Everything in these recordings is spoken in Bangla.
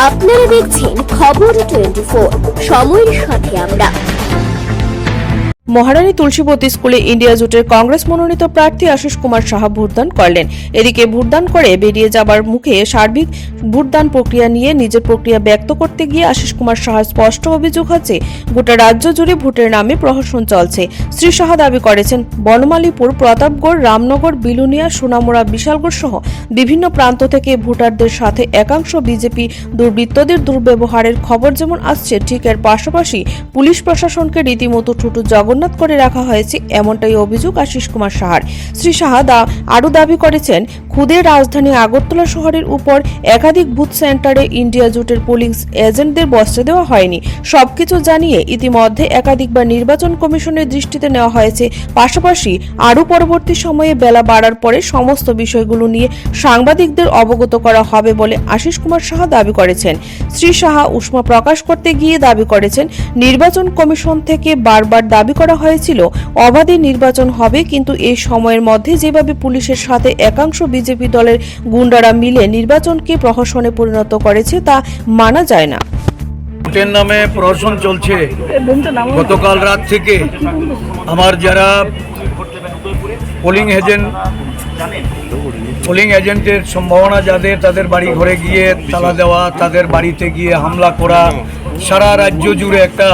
আপনারা দেখছেন খবর 24, সময়ের সাথে আমরা। মহারানী তুলসীবতী স্কুলে ইন্ডিয়া জোটের কংগ্রেস মনোনীত প্রার্থী আশিস কুমার সাহা ভোটদান করলেন। এদিকে ভোটদান করে বেরিয়ে যাবার মুখে সার্বিক ভোটদান প্রক্রিয়া নিয়ে নিজের প্রক্রিয়া ব্যক্ত করতে গিয়ে আশিস কুমার সাহার স্পষ্ট অভিযোগ হচ্ছে গোটা রাজ্য জুড়ে ভোটের নামে প্রহসন চলছে। শ্রী সাহা দাবি করেছেন বনমালীপুর, প্রতাপগড়, রামনগর, বিলুনিয়া, সোনামুড়া, বিশালগড় সহ বিভিন্ন প্রান্ত থেকে ভোটারদের সাথে একাংশ বিজেপি দুর্বৃত্তদের দুর্ব্যবহারের খবর যেমন আসছে, ঠিক এর পাশাপাশি পুলিশ প্রশাসনকে রীতিমতো ঠুটু জগন্নাথ করে রাখা হয়েছে, এমনটাই অভিযোগ আশিস কুমার সাহার। শ্রী সাহা আরও দাবি করেছেন খুদে রাজধানী আগরতলা শহরের উপর একাধিক বুথ সেন্টারে ইন্ডিয়া জোটের পোলিং এজেন্টদের বসতে দেওয়া হয়নি। সবকিছু জানিয়ে ইতিমধ্যে একাধিকবার নির্বাচন কমিশনের দৃষ্টিতে নেওয়া হয়েছে। পাশাপাশি আরও পরবর্তী সময়ে বেলা বাড়ার পরে সমস্ত বিষয়গুলো নিয়ে সাংবাদিকদের অবগত করা হবে বলে আশিস কুমার সাহা দাবি করেছেন। শ্রী সাহা উষ্মা প্রকাশ করতে গিয়ে দাবি করেছেন নির্বাচন কমিশন থেকে বারবার দাবি করা হয়েছিল অবাধে নির্বাচন হবে, কিন্তু এই সময়ের মধ্যে যেভাবে পুলিশের সাথে একাংশ বিজেপি দলের গুন্ডারা মিলে নির্বাচনকে প্রহসনে পরিণত করেছে তা মানা যায় না। ভোটের নামে প্রহসন চলছে। গতকাল রাত থেকে আমার যারা পোলিং এজেন্টের সম্ভাবনা যাদের, তাদের বাড়ি ঘরে গিয়ে তালা দেওয়া, তাদের বাড়িতে গিয়ে হামলা করা, সারা রাজ্য জুড়ে একটা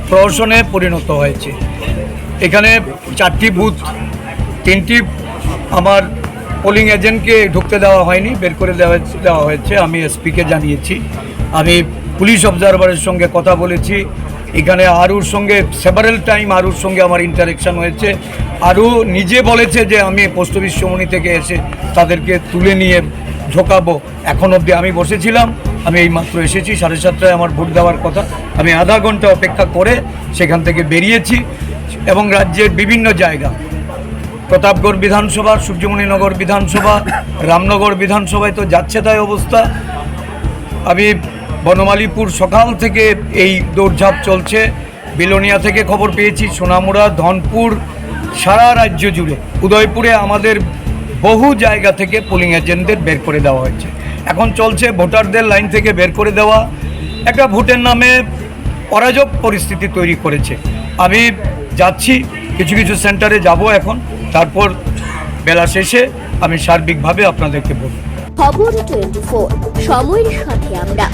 প্রহসনে পরিণত হয়েছে। এখানে 4টি বুথ, 3টি আমার পোলিং এজেন্টকে ঢুকতে দেওয়া হয়নি, বের করে দেওয়া হয়েছে। আমি এসপিকে জানিয়েছি, আমি পুলিশ অবজারভারের সঙ্গে কথা বলেছি। এখানে আরুর সঙ্গে সেভারেল টাইম আরুর সঙ্গে আমার ইন্টারেকশন হয়েছে। আরু নিজে বলেছে যে আমি পোস্ট অফিস চৌমুহনী থেকে এসে তাদেরকে তুলে নিয়ে ঢোকাবো। এখন অবধি আমি বসেছিলাম, আমি এইমাত্র এসেছি, 7:30টায় আমার ভোট দেওয়ার কথা। আমি আধা ঘন্টা অপেক্ষা করে সেখান থেকে বেরিয়েছি এবং রাজ্যের বিভিন্ন জায়গা, প্রতাপগড় বিধানসভা, সূর্যমণিনগর বিধানসভা, রামনগর বিধানসভায় তো যাচ্ছে তাই অবস্থা। আমি বনমালীপুর সকাল থেকে এই দৌড়ঝাঁপ চলছে। বিলোনিয়া থেকে খবর পেয়েছি, সোনামুড়া, ধনপুর, সারা রাজ্য জুড়ে, উদয়পুরে আমাদের বহু জায়গা থেকে পোলিং এজেন্টদের বের করে দেওয়া হয়েছে। এখন চলছে ভোটারদের লাইন থেকে বের করে দেওয়া, একটা ভোটের নামে অরাজক পরিস্থিতি তৈরি করেছে। আমি যাচ্ছি, কিছু কিছু সেন্টারে যাব এখন, তারপর বেলা শেষে আমি সার্বিকভাবে আপনাদেরকে বলব। খবর 24, সময়ের সাথে আমরা।